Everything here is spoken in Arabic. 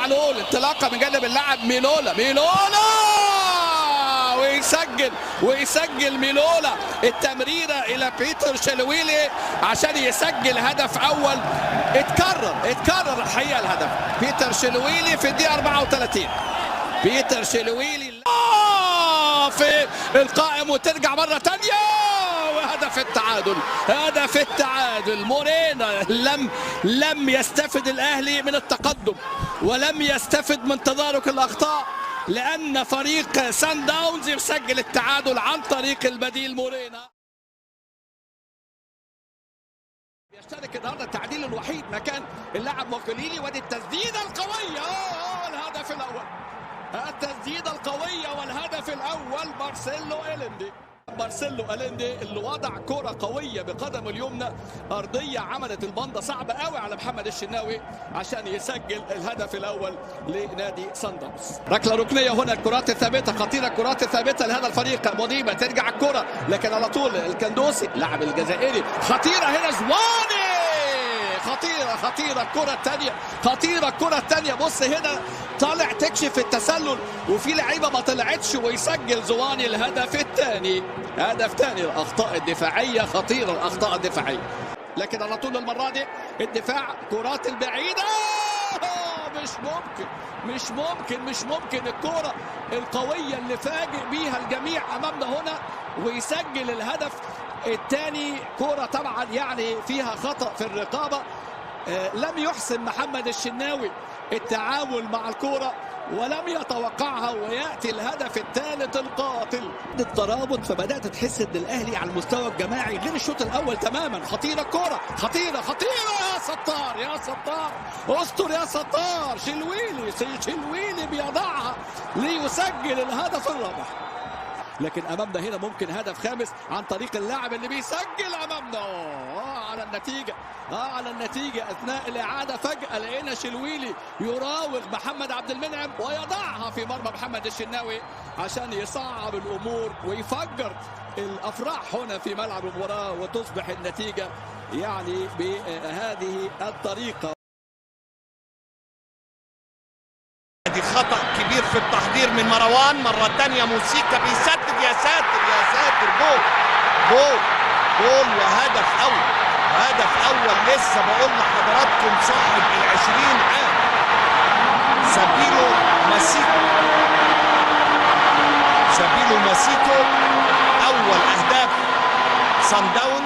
معلول، انطلاقه من جانب اللاعب ميلولا ويسجل ميلولا التمريره الى بيتر شيلويلي عشان يسجل هدف اول. اتكرر الحقيقه الهدف. بيتر شيلويلي في الدقيقه 34. بيتر شيلويلي في القائم وترجع مره ثانيه وهدف التعادل. مورينا لم يستفد الاهلي من التقدم ولم يستفد من تدارك الاخطاء، لأن فريق سان داونز يسجل التعادل عن طريق البديل مورينا. يشترك النهارده التعديل الوحيد مكان اللاعب موكوليلي. وادي التسديده القويه والهدف الاول. التسديده القويه والهدف الاول مارسيلو أليندي اللي وضع كرة قوية بقدمه اليمنى أرضية عملت البندة صعبة قوي على محمد الشناوي عشان يسجل الهدف الأول لنادي سان داونز. ركلة ركنية هنا، الكرات الثابتة خطيرة، الكرات الثابتة لهذا الفريق. مضيبة ترجع الكرة لكن على طول الكندوسي لاعب الجزائري. خطيرة هنا زواني، خطيرة الكرة الثانية. بص هنا طالع تكشف التسلل وفي لعيبة ما طلعتش ويسجل زواني الهدف الثاني. هدف ثاني. الأخطاء الدفاعية خطيرة، الأخطاء الدفاعية. لكن على طول المرة دي الدفاع، كرات البعيدة مش ممكن الكرة القوية اللي فاجئ بيها الجميع أمامنا هنا ويسجل الهدف الثاني. كرة طبعا يعني فيها خطأ في الرقابة. لم يحسن محمد الشناوي التعامل مع الكرة ولم يتوقعها ويأتي الهدف الثالث القاتل. الترابط، فبدأت تحس ان الاهلي على المستوى الجماعي غير الشوط الاول تماما. خطيرة الكرة، خطيرة يا ستار استر يا ستار. شيلويلي بيضعها ليسجل الهدف الرابع. لكن امامنا هنا ممكن هدف خامس عن طريق اللاعب اللي بيسجل امامنا. على النتيجه اثناء الاعاده فجاه لقينا شيلويلي يراوغ محمد عبد المنعم ويضعها في مرمى محمد الشناوي عشان يصعب الامور ويفجر الافراح هنا في ملعب المباراه وتصبح النتيجه يعني بهذه الطريقه. خطأ كبير في التحضير من مروان. مرة تانية موسيقى بيسدد. يا ساتر جول وهدف أول لسه بقول لحضراتكم صاحب ال20 عام. سابيلو ماسيتو أول أهداف صن داونز.